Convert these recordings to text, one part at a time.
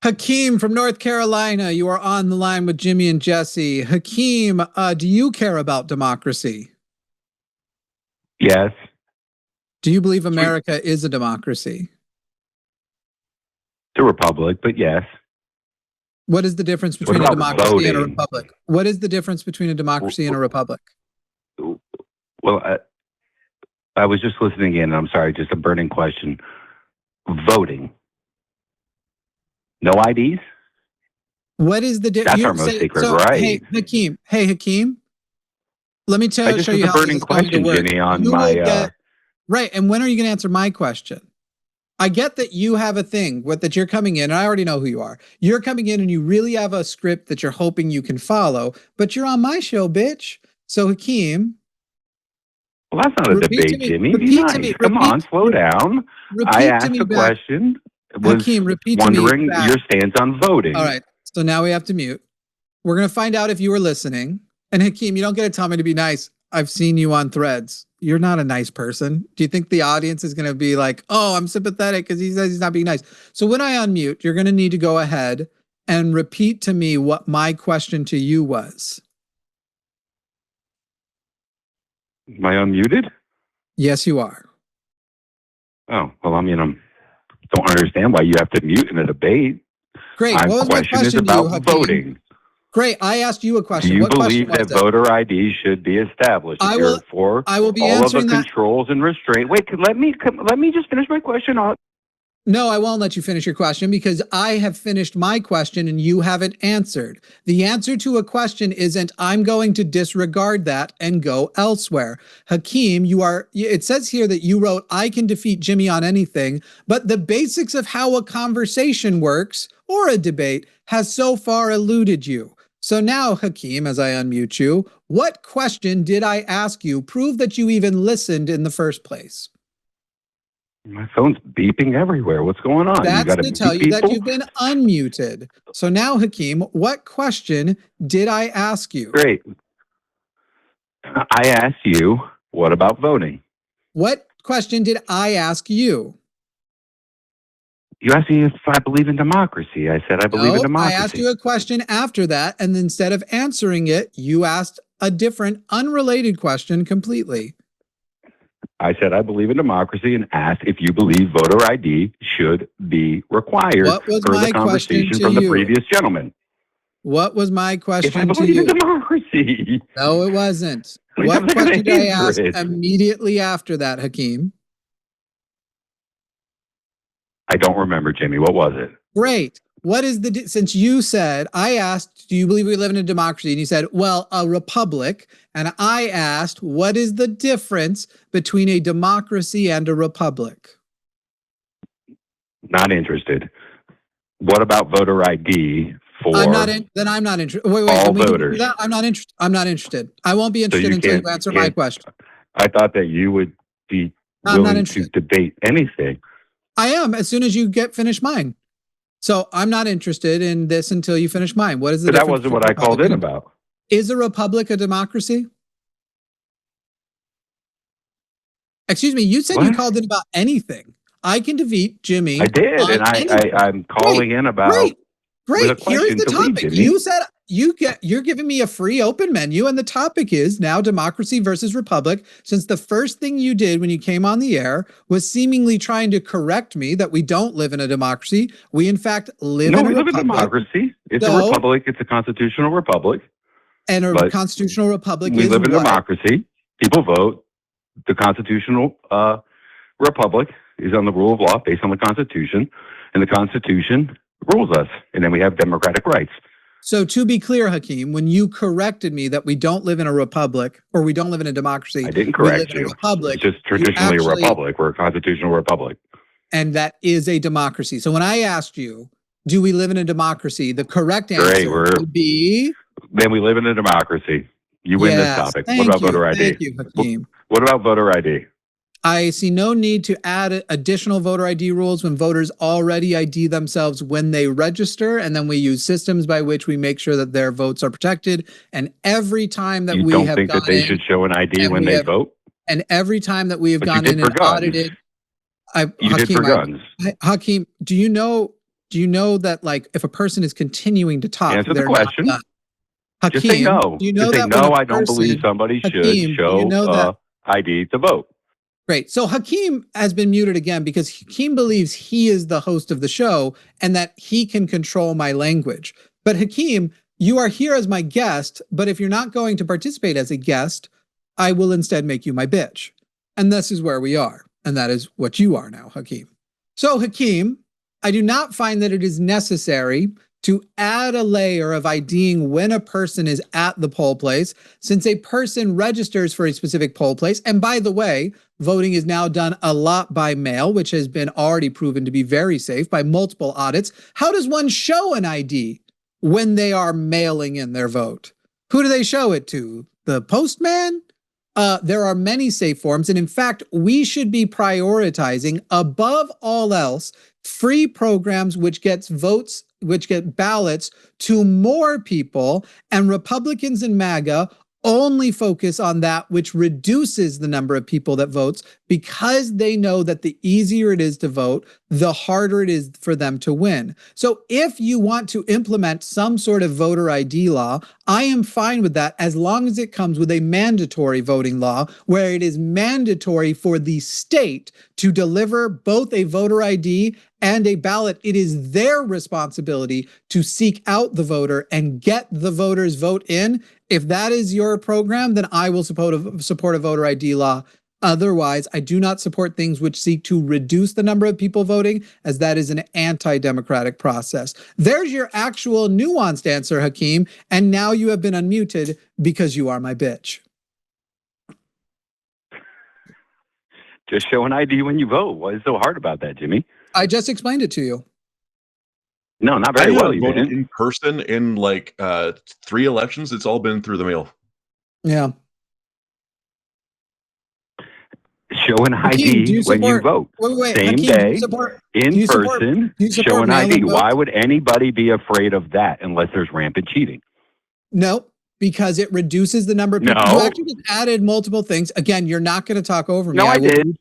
Hakim from North Carolina, you are on the line with Jimmy and Jesse. Hakim, do you care about democracy? Yes. Do you believe America is a democracy? The republic, but yes. What is the difference between a democracy and a republic? What is the difference between a democracy and a republic? Well, I was just listening in. I'm sorry, just a burning question. Voting. No IDs? What is the difference? That's our most sacred right. Hey, Hakim. Let me show you how this is going to work. Jimmy, on my right. And when are you going to answer my question? I get that you have a thing that you're coming in, and I already know who you are. You're coming in and you really have a script that you're hoping you can follow, but you're on my show, bitch. So Hakim. Well, that's not a debate, Jimmy. Be nice. Come on, slow down. I asked a question. Hakim, repeat wondering your stance on voting. All right. So now we have to mute. We're going to find out if you were listening. And Hakim, you don't get to tell me to be nice. I've seen you on Threads. You're not a nice person. Do you think the audience is going to be like, oh, I'm sympathetic because he says he's not being nice? So when I unmute, you're going to need to go ahead and repeat to me what my question to you was. Am I unmuted? Yes, you are. Oh, well, I mean, I don't understand why you have to mute in a debate. Great. What was my question is about voting. Great. I asked you a question. Do you what believe that voter ID should be established? I will be all answering of the controls and restraint. Wait, let me just finish my question. No, I won't let you finish your question because I have finished my question and you haven't answered. The answer to a question isn't, I'm going to disregard that and go elsewhere. Hakim, it says here that you wrote, I can defeat Jimmy on anything, but the basics of how a conversation works or a debate has so far eluded you. So now, Hakim, as I unmute you, what question did I ask you? Prove that you even listened in the first place. My phone's beeping everywhere. What's going on? That's to tell you that you've been unmuted. So now, Hakim, what question did I ask you? Great. I asked you, what about voting? What question did I ask you? You asked me if I believe in democracy. I said I believe in democracy. I asked you a question after that, and instead of answering it, you asked a different, unrelated question completely. I said I believe in democracy and asked if you believe voter ID should be required per the conversation from the previous gentleman. What was my question to you? If I believe in democracy. No, it wasn't. What question did I ask immediately after that, Hakim? I don't remember, Jimmy. What was it? Great. What is since you said, I asked, do you believe we live in a democracy? And you said, well, a republic. And I asked, what is the difference between a democracy and a republic? Not interested. What about voter ID for I'm not interested. Wait, all voters? I'm not interested. I'm not interested. I won't be interested until you answer my question. I thought that you would be willing to debate anything. I am, as soon as you finish mine. So I'm not interested in this until you finish mine. What is the difference? That wasn't what I called in about. Is a republic a democracy? Excuse me, you said you called in about anything. I can defeat Jimmy. I did, and I'm calling in about. Great. Here's the topic. You said you're giving me a free open menu, and the topic is now democracy versus republic. Since the first thing you did when you came on the air was seemingly trying to correct me that we don't live in a democracy. We in fact live in a republic. No, we live in a democracy. It's a republic. It's a constitutional republic. And a constitutional republic we live in a democracy. People vote. The constitutional republic is on the rule of law based on the Constitution, and the Constitution rules us. And then we have democratic rights. So to be clear, Hakim, when you corrected me that we don't live in a republic or we don't live in a democracy, I didn't correct you. Republic, it's just traditionally a republic. We're a constitutional republic. And that is a democracy. So when I asked you, do we live in a democracy? The correct answer would be... Then we live in a democracy. You win this topic. What about voter ID? Thank you, Hakim. What about voter ID? I see no need to add additional voter ID rules when voters already ID themselves when they register, and then we use systems by which we make sure that their votes are protected. And every time that we have gone in... You don't think that they should show an ID when they vote? And every time that we have gone in and audited... You did for guns. Hakim, do you know do you know that, like, if a person is continuing to talk, Answer the they're question. not done? Just say Hakim, no. do you know Just say that when no. a I don't believe person, somebody should Hakim, do you know that? show ID to vote. Great. So Hakim has been muted again because Hakim believes he is the host of the show and that he can control my language. But Hakim, you are here as my guest, but if you're not going to participate as a guest, I will instead make you my bitch. And this is where we are. And that is what you are now, Hakim. So Hakim, I do not find that it is necessary to add a layer of IDing when a person is at the poll place, since a person registers for a specific poll place. And by the way, voting is now done a lot by mail, which has been already proven to be very safe by multiple audits. How does one show an ID when they are mailing in their vote? Who do they show it to? The postman? There are many safe forms. And in fact, we should be prioritizing above all else free programs which gets votes, which get ballots to more people, and Republicans and MAGA only focus on that which reduces the number of people that votes, because they know that the easier it is to vote, the harder it is for them to win. So if you want to implement some sort of voter ID law, I am fine with that as long as it comes with a mandatory voting law where it is mandatory for the state to deliver both a voter ID and a ballot. It is their responsibility to seek out the voter and get the voter's vote in. If that is your program, then I will support a voter ID law. Otherwise, I do not support things which seek to reduce the number of people voting, as that is an anti-democratic process. There's your actual nuanced answer, Hakim, and now you have been unmuted because you are my bitch. Just show an ID when you vote. What is so hard about that, Jimmy? I just explained it to you. No, not very well. You voted didn't. in person in like 3 elections. It's all been through the mail. Yeah. Show an ID Hakim, when you vote. Wait, Same Hakim, day, in support person, show an mail-in ID. votes? Why would anybody be afraid of that unless there's rampant cheating? No, because it reduces the number of people. No. You actually just added multiple things. Again, you're not going to talk over me. No, I did.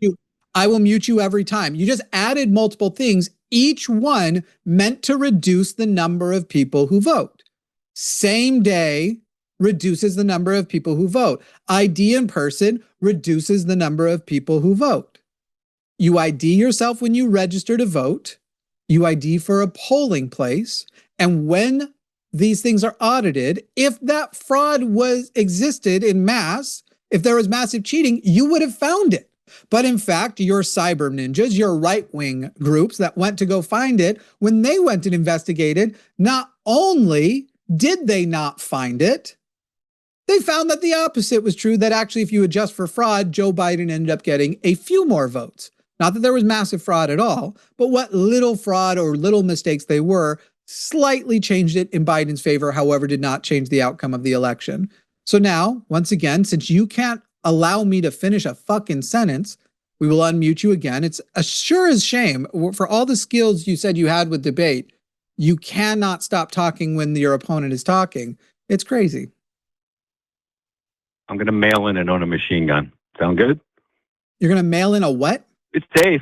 I will mute you every time. You just added multiple things, each one meant to reduce the number of people who vote. Same day reduces the number of people who vote. ID in person reduces the number of people who vote. You ID yourself when you register to vote. You ID for a polling place. And when these things are audited, if that fraud existed in mass, if there was massive cheating, you would have found it. But in fact, your cyber ninjas, your right-wing groups that went to go find it, when they went and investigated, not only did they not find it, they found that the opposite was true, that actually if you adjust for fraud, Joe Biden ended up getting a few more votes. Not that there was massive fraud at all, but what little fraud or little mistakes they were slightly changed it in Biden's favor, however, did not change the outcome of the election. So now, once again, since you can't allow me to finish a fucking sentence, we will unmute you again. It's a sure as shame. For all the skills you said you had with debate, you cannot stop talking when your opponent is talking. It's crazy. I'm going to mail in and own a machine gun. Sound good? You're going to mail in a what? It's safe.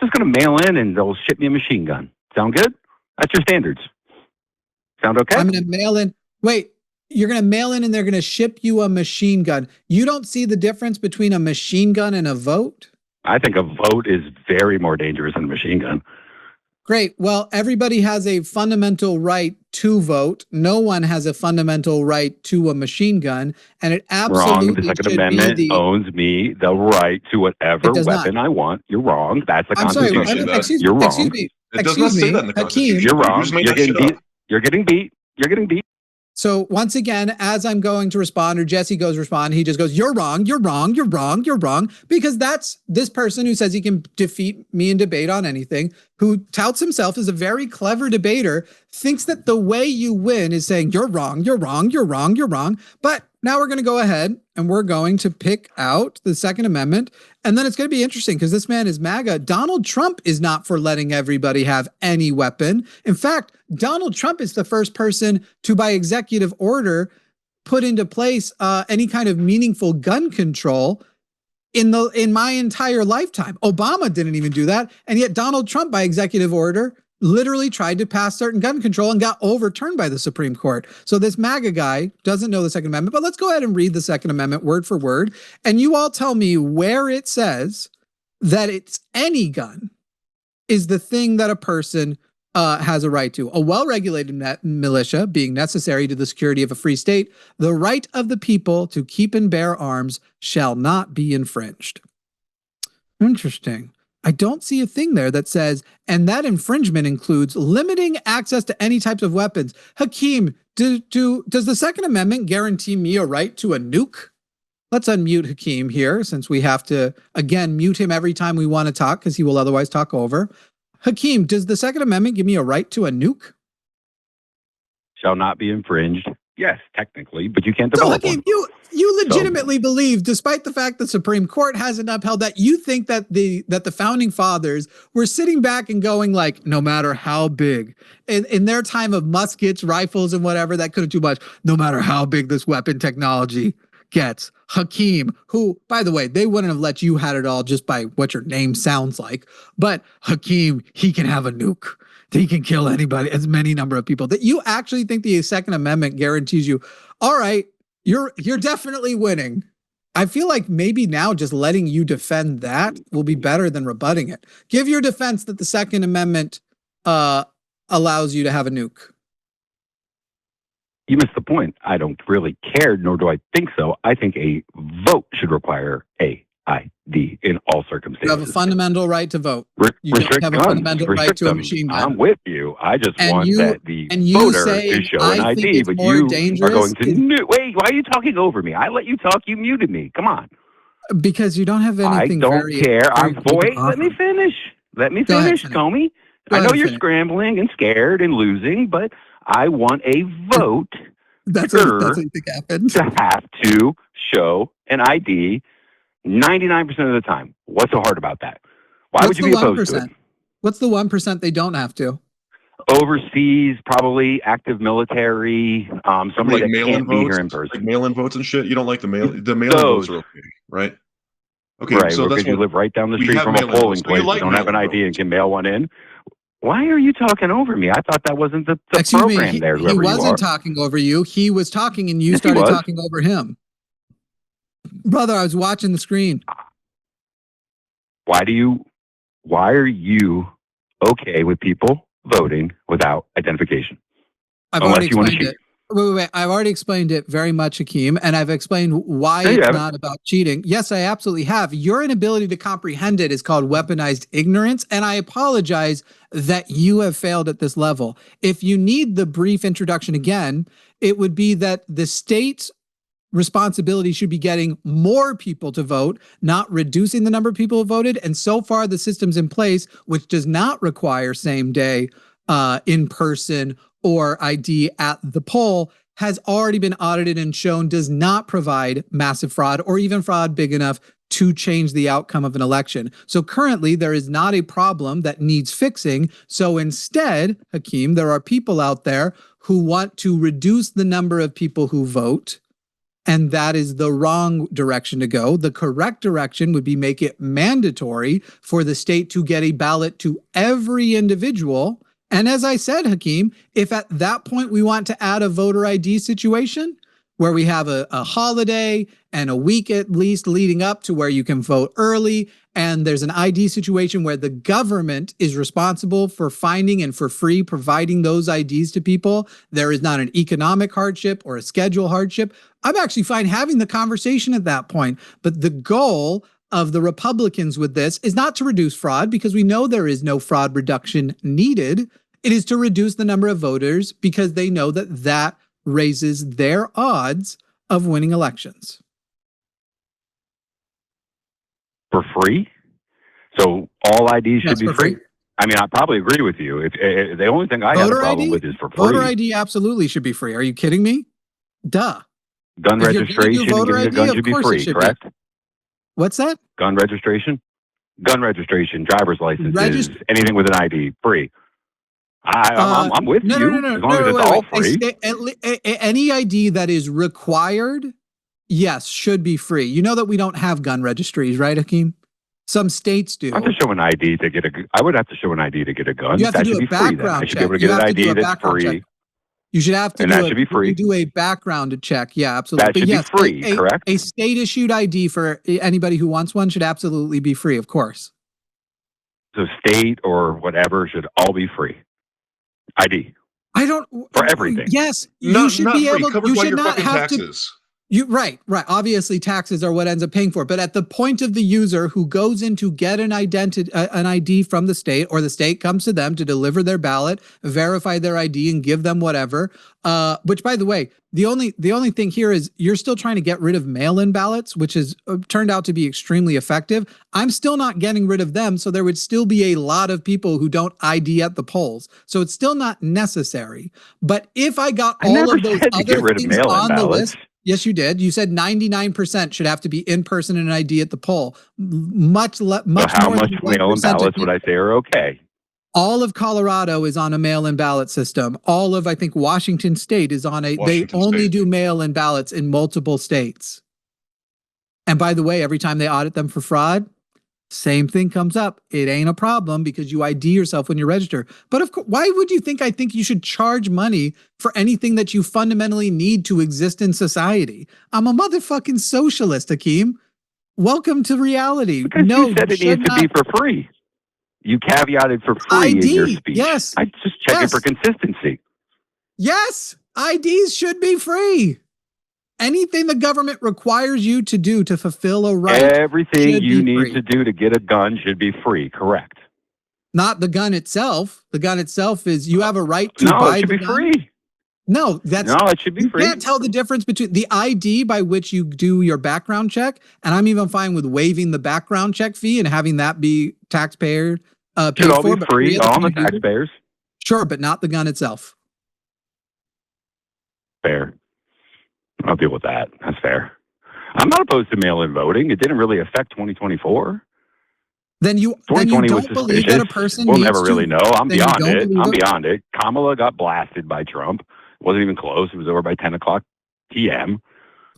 Just going to mail in and they'll ship me a machine gun. Sound good? That's your standards. Sound okay? I'm going to mail in. Wait, you're going to mail in and they're going to ship you a machine gun. You don't see the difference between a machine gun and a vote? I think a vote is very more dangerous than a machine gun. Great. Well, everybody has a fundamental right to vote. No one has a fundamental right to a machine gun. And it absolutely wrong. The Second Amendment owns me the right to whatever weapon I want. You're wrong. That's the Constitution. You're wrong. Excuse me. It does not say that in the Constitution. You're wrong. You're getting beat. You're getting beat. You're getting beat. So once again, as I'm going to respond, or Jesse goes respond, he just goes, you're wrong, you're wrong, you're wrong, you're wrong. Because that's this person who says he can defeat me in debate on anything, who touts himself as a very clever debater, thinks that the way you win is saying, you're wrong, you're wrong, you're wrong, you're wrong. But now we're going to go ahead and we're going to pick out the Second Amendment. And then it's going to be interesting because this man is MAGA. Donald Trump is not for letting everybody have any weapon. In fact, Donald Trump is the first person to, by executive order, put into place any kind of meaningful gun control in my entire lifetime. Obama didn't even do that. And yet Donald Trump, by executive order, literally tried to pass certain gun control and got overturned by the Supreme Court. So this MAGA guy doesn't know the Second Amendment, but let's go ahead and read the Second Amendment word for word. And you all tell me where it says that it's any gun is the thing that a person has a right to. A well-regulated militia being necessary to the security of a free state, the right of the people to keep and bear arms shall not be infringed. Interesting. I don't see a thing there that says, and that infringement includes limiting access to any types of weapons. Hakim, does the Second Amendment guarantee me a right to a nuke? Let's unmute Hakim here, since we have to, again, mute him every time we want to talk, because he will otherwise talk over. Hakim, does the Second Amendment give me a right to a nuke? Shall not be infringed. Yes, technically, but you can't So develop Hakim, one. you legitimately believe, despite the fact the Supreme Court hasn't upheld that, you think that the founding fathers were sitting back and going like, no matter how big, in their time of muskets, rifles, and whatever, that couldn't do much, no matter how big this weapon technology gets. Hakim, who, by the way, they wouldn't have let you had it all just by what your name sounds like, but Hakim, he can have a nuke. He can kill anybody, as many number of people. That you actually think the Second Amendment guarantees you, all right, you're definitely winning. I feel like maybe now just letting you defend that will be better than rebutting it. Give your defense that the Second Amendment allows you to have a nuke. You missed the point. I don't really care, nor do I think so. I think a vote should require AID in all circumstances. You have a fundamental right to vote. You Restrict don't have a guns. fundamental right Restrict to a them. machine gun. I'm with you. I just And want you- that the and you voter say, to show I an think ID, it's but more you dangerous are going to wait. Why are you talking over me? I let you talk. You muted me. Come on. Because you don't have anything. I don't care. Wait. Let me offer. finish. Let me Go ahead, finish, finish. Comey. Go I ahead know and you're finish. scrambling and scared and losing, but I want a vote. That's what you think happened. To have to show an ID 99% of the time. What's so hard about that? Why would you be opposed to it? What's the 1% they don't have to? Overseas, probably active military, somebody Like that can't be votes, here in person. like mail-in votes and shit. You don't like the mail-in votes are okay, right? Okay, right, so that's because you live right down the street from a polling place. Like You don't have an ID and can mail one in. Why are you talking over me? I thought that wasn't the Excuse program me, there. he wasn't talking over you. He was talking and you started talking over him. Brother, I was watching the screen. Why are you okay with people voting without identification? I've already explained it. Wait. I've already explained it very much, Hakim, and I've explained why it's not about cheating. Yes, I absolutely have. Your inability to comprehend it is called weaponized ignorance, and I apologize that you have failed at this level. If you need the brief introduction again, it would be that the state's responsibility should be getting more people to vote, not reducing the number of people who voted. And so far, the system's in place, which does not require same day, in person, or ID at the poll, has already been audited and shown does not provide massive fraud or even fraud big enough to change the outcome of an election. So currently there is not a problem that needs fixing. So instead, Hakim, there are people out there who want to reduce the number of people who vote. And that is the wrong direction to go. The correct direction would be make it mandatory for the state to get a ballot to every individual. And as I said, Hakim, if at that point we want to add a voter ID situation where we have a holiday and a week at least leading up to where you can vote early, and there's an ID situation where the government is responsible for finding and for free providing those IDs to people, there is not an economic hardship or a schedule hardship, I'm actually fine having the conversation at that point. But the goal of the Republicans with this is not to reduce fraud, because we know there is no fraud reduction needed. It is to reduce the number of voters because they know that that raises their odds of winning elections. For free? So all IDs should be free? I mean, I probably agree with you. If the only thing I have a problem with is for free. Voter ID absolutely should be free. Are you kidding me? Duh. Gun registration and getting a gun should be free, correct? What's that? Gun registration, driver's licenses, anything with an ID, free. I'm with you. As long as it's all free. Any ID that is required, yes, should be free. You know that we don't have gun registries, right, Hakim? Some states do. I have to show an ID to get I would have to show an ID to get a gun. You have to That do should a be free. Then I background should be able to check. get an ID that's free. You should have to And that should be free. do a background check. Yeah, absolutely. That should be free, correct? A state issued ID for anybody who wants one should absolutely be free, of course. So state or whatever should all be free. ID. I don't for everything. Yes, you should be able. Covered You by should your not fucking have taxes. to. Right. Obviously, taxes are what ends up paying for it. But at the point of the user who goes in to get an ID from the state, or the state comes to them to deliver their ballot, verify their ID, and give them whatever. Which, by the way, the only thing here is you're still trying to get rid of mail-in ballots, which has turned out to be extremely effective. I'm still not getting rid of them, so there would still be a lot of people who don't ID at the polls. So it's still not necessary. But if I got all of those other things on the list. Yes, you did. You said 99% should have to be in person and an ID at the poll. Much more. How much mail-in ballots would I say are okay? All of Colorado is on a mail-in ballot system. All of, I think, Washington State is on a. They only do mail-in ballots in multiple states. And by the way, every time they audit them for fraud, same thing comes up. It ain't a problem because you ID yourself when you register. But of course, why would you think I think you should charge money for anything that you fundamentally need to exist in society? I'm a motherfucking socialist, Hakim. Welcome to reality. Because you said it needs to be for free. You caveated for free in your speech. Yes. I just checking for consistency. Yes. IDs should be free. Anything the government requires you to do to fulfill a right. Everything you need to do to get a gun should be free, correct? Not the gun itself. The gun itself is you have a right to buy the gun. No, it should be free. No, it should be free. You can't tell the difference between the ID by which you do your background check, and I'm even fine with waiving the background check fee and having that be taxpayer paid should all for. be free, all the taxpayers. Sure, but not the gun itself. Fair. I'll deal with that. That's fair. I'm not opposed to mail-in voting. It didn't really affect 2024. Then you don't believe that a person we'll never really know. I'm beyond it. I'm beyond it. Kamala got blasted by Trump. It wasn't even close. It was over by 10 o'clock p.m.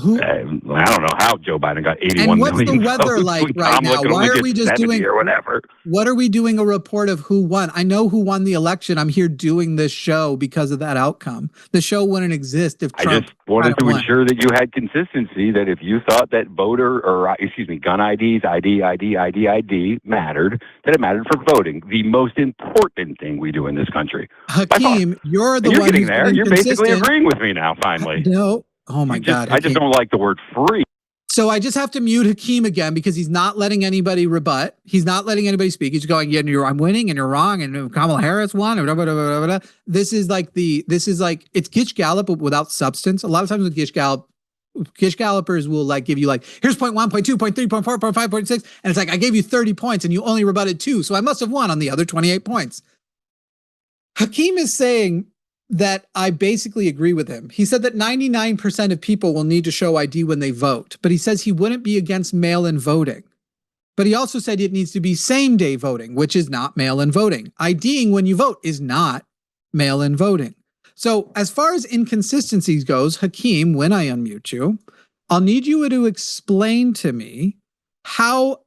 I don't know how Joe Biden got 81 million. And what's the weather like right now? Why are we just doing or whatever? What are we doing a report of who won? I know who won the election. I'm here doing this show because of that outcome. The show wouldn't exist if Trump. I just wanted to ensure that you had consistency. That if you thought that gun IDs, ID mattered, that it mattered for voting. The most important thing we do in this country. Hakim, you're the one getting there. You're basically agreeing with me now. Finally, no. Oh my God. I just don't like the word free. So I just have to mute Hakim again because he's not letting anybody rebut. He's not letting anybody speak. He's going, yeah, I'm winning and you're wrong. And Kamala Harris won. And blah, blah, blah, blah, blah. This is like it's Gish Gallop, but without substance. A lot of times with Gish Gallopers will like give you like, here's point 1, point 2, point 3, point 4, point 5, point 6. And it's like, I gave you 30 points and you only rebutted 2. So I must have won on the other 28 points. Hakim is saying that I basically agree with him. He said that 99% of people will need to show ID when they vote, but he says he wouldn't be against mail-in voting. But he also said it needs to be same-day voting, which is not mail-in voting. IDing when you vote is not mail-in voting. So as far as inconsistencies goes, Hakim, when I unmute you, I'll need you to explain to me how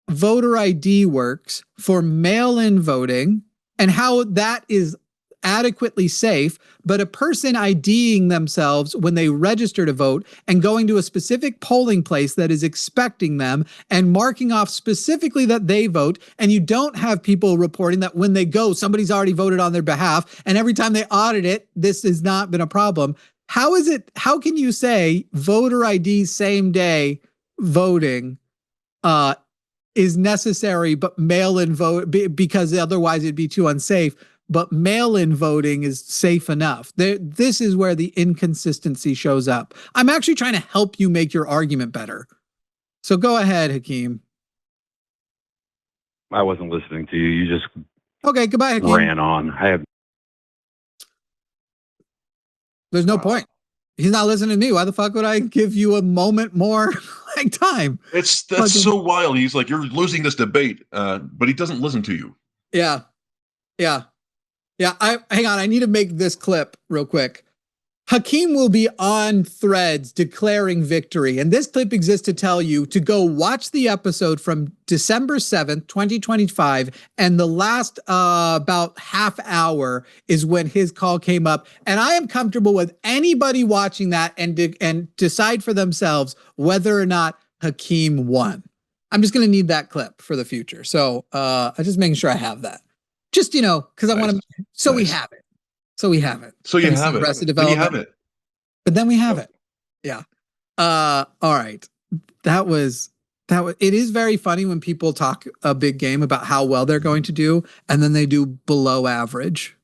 voter ID works for mail-in voting and how that is adequately safe, but a person IDing themselves when they register to vote and going to a specific polling place that is expecting them and marking off specifically that they vote, and you don't have people reporting that when they go, somebody's already voted on their behalf, and every time they audit it, this has not been a problem. How can you say voter ID same day voting is necessary, but mail-in vote, because otherwise it'd be too unsafe, but mail-in voting is safe enough? This is where the inconsistency shows up. I'm actually trying to help you make your argument better. So go ahead, Hakim. I wasn't listening to you. You just goodbye, Hakim. Ran on. There's no point. He's not listening to me. Why the fuck would I give you a moment more like time? That's so wild. He's like, you're losing this debate, but he doesn't listen to you. Yeah. Hang on. I need to make this clip real quick. Hakim will be on Threads declaring victory. And this clip exists to tell you to go watch the episode from December 7th, 2025. And the last about half hour is when his call came up. And I am comfortable with anybody watching that and decide for themselves whether or not Hakim won. I'm just going to need that clip for the future. So I'm just making sure I have that. Just, because I want to, so we have it. So we have it. So you have it. But you have it. But then we have it. Yeah. All right. That was, it is very funny when people talk a big game about how well they're going to do, and then they do below average.